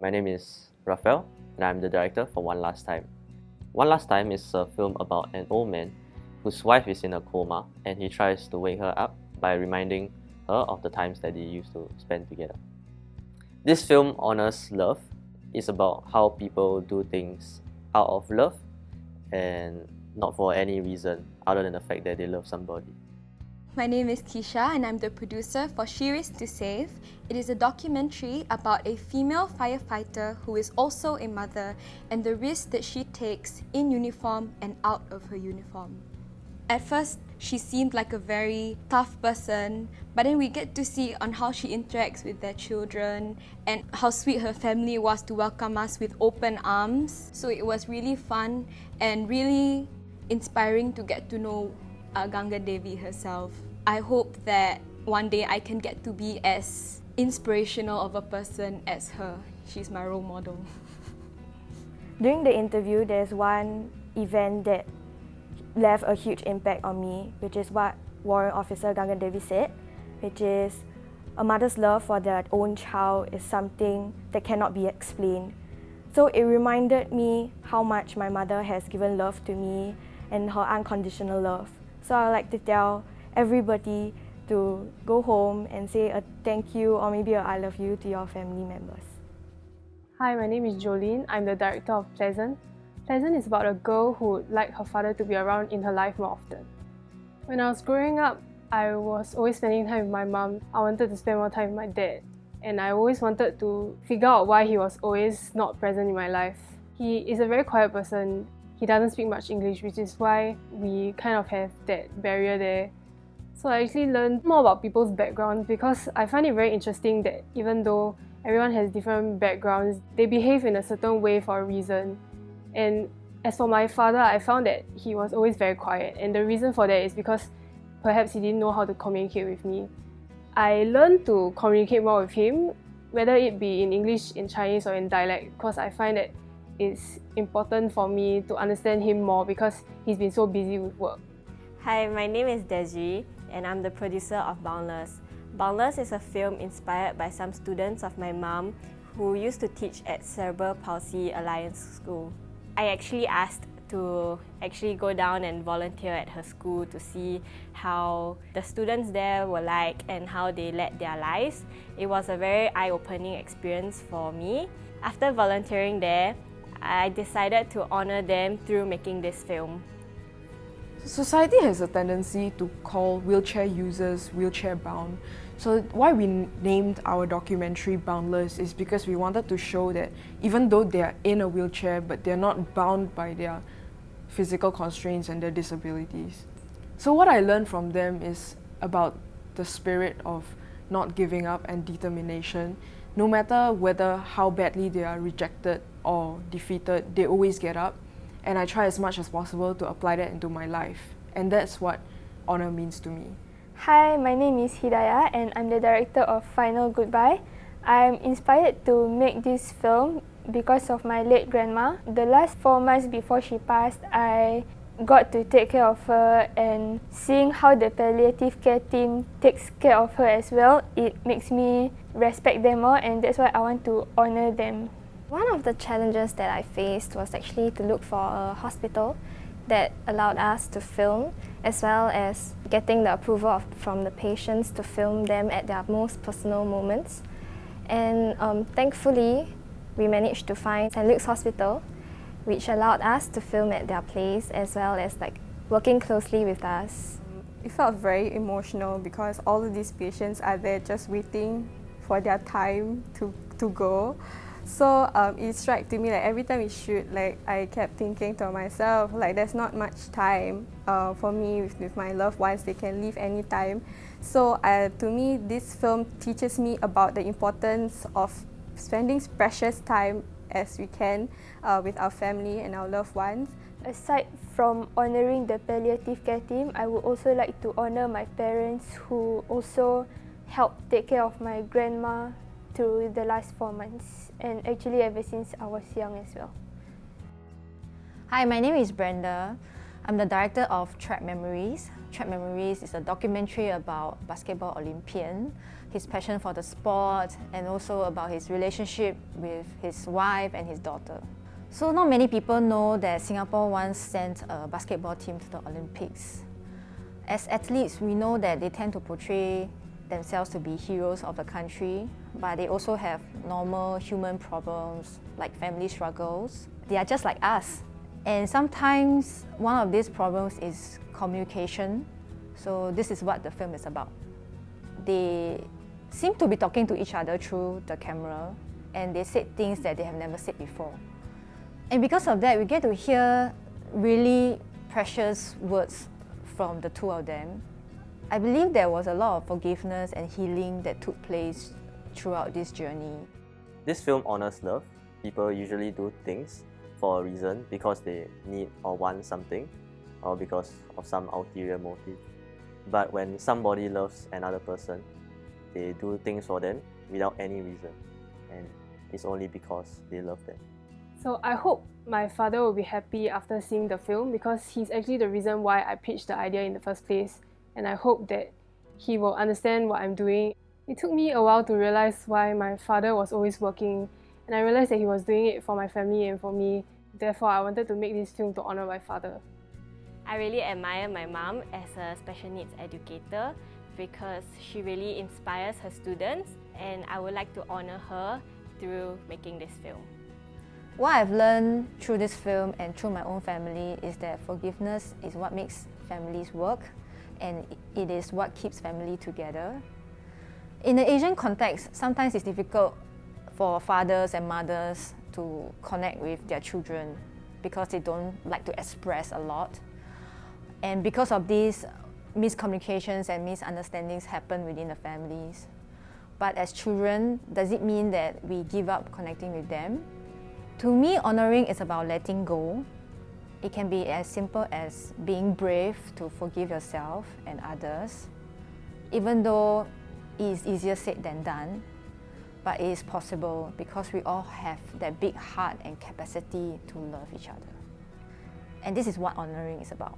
My name is Rafael, and I'm the director for One Last Time. One Last Time is a film about an old man whose wife is in a coma, and he tries to wake her up by reminding her of the times that they used to spend together. This film honors love. It's about how people do things out of love and not for any reason other than the fact that they love somebody. My name is Keisha and I'm the producer for She Risks to Save. It is a documentary about a female firefighter who is also a mother and the risks that she takes in uniform and out of her uniform. At first, she seemed like a very tough person, but then we get to see on how she interacts with their children and how sweet her family was to welcome us with open arms. So it was really fun and really inspiring to get to know Ganga Devi herself. I hope that one day I can get to be as inspirational of a person as her. She's my role model. During the interview, there's one event that left a huge impact on me, which is what Warrant Officer Ganga Devi said, which is a mother's love for their own child is something that cannot be explained. So it reminded me how much my mother has given love to me and her unconditional love. So I would like to tell everybody to go home and say a thank you or maybe a I love you to your family members. Hi, my name is Jolene. I'm the director of Pleasant. Pleasant is about a girl who would like her father to be around in her life more often. When I was growing up, I was always spending time with my mom. I wanted to spend more time with my dad. And I always wanted to figure out why he was always not present in my life. He is a very quiet person. He doesn't speak much English, which is why we kind of have that barrier there. So I actually learned more about people's backgrounds because I find it very interesting that even though everyone has different backgrounds, they behave in a certain way for a reason. And as for my father, I found that he was always very quiet, and the reason for that is because perhaps he didn't know how to communicate with me. I learned to communicate more with him, whether it be in English, in Chinese or in dialect, because I find that it's important for me to understand him more because he's been so busy with work. Hi, my name is Desiree and I'm the producer of Boundless. Boundless is a film inspired by some students of my mom who used to teach at Cerebral Palsy Alliance School. I actually asked to go down and volunteer at her school to see how the students there were like and how they led their lives. It was a very eye-opening experience for me. After volunteering there, I decided to honor them through making this film. Society has a tendency to call wheelchair users wheelchair bound. So why we named our documentary Boundless is because we wanted to show that even though they are in a wheelchair, but they're not bound by their physical constraints and their disabilities. So what I learned from them is about the spirit of not giving up and determination. No matter whether how badly they are rejected or defeated, they always get up. And I try as much as possible to apply that into my life. And that's what honor means to me. Hi, my name is Hidayah and I'm the director of Final Goodbye. I'm inspired to make this film because of my late grandma. The last 4 months before she passed, I got to take care of her, and seeing how the palliative care team takes care of her as well, it makes me respect them more, and that's why I want to honor them. One of the challenges that I faced was actually to look for a hospital that allowed us to film, as well as getting the approval from the patients to film them at their most personal moments. And thankfully, we managed to find St. Luke's Hospital, which allowed us to film at their place, as well as working closely with us. It felt very emotional because all of these patients are there just waiting for their time to go. So it struck to me every time we shoot, I kept thinking to myself, there's not much time for me with my loved ones. They can leave anytime. So to me, this film teaches me about the importance of spending precious time as we can with our family and our loved ones. Aside from honoring the palliative care team, I would also like to honor my parents who also helped take care of my grandma through the last 4 months, and actually ever since I was young as well. Hi, my name is Brenda. I'm the director of Track Memories. Track Memories is a documentary about basketball Olympian, his passion for the sport, and also about his relationship with his wife and his daughter. So not many people know that Singapore once sent a basketball team to the Olympics. As athletes, we know that they tend to portray themselves to be heroes of the country, but they also have normal human problems like family struggles. They are just like us. And sometimes one of these problems is communication. So this is what the film is about. They seem to be talking to each other through the camera, and they said things that they have never said before. And because of that, we get to hear really precious words from the two of them. I believe there was a lot of forgiveness and healing that took place throughout this journey. This film honors love. People usually do things for a reason, because they need or want something, or because of some ulterior motive. But when somebody loves another person, they do things for them without any reason, and it's only because they love them. So I hope my father will be happy after seeing the film, because he's actually the reason why I pitched the idea in the first place, and I hope that he will understand what I'm doing. It took me a while to realize why my father was always working, and I realized that he was doing it for my family and for me. Therefore, I wanted to make this film to honor my father. I really admire my mom as a special needs educator because she really inspires her students, and I would like to honor her through making this film. What I've learned through this film and through my own family is that forgiveness is what makes families work, and it is what keeps family together. In the Asian context, sometimes it's difficult for fathers and mothers to connect with their children because they don't like to express a lot. And because of these, miscommunications and misunderstandings happen within the families. But as children, does it mean that we give up connecting with them? To me, honoring is about letting go. It can be as simple as being brave to forgive yourself and others, even though it is easier said than done. But it is possible because we all have that big heart and capacity to love each other. And this is what honoring is about.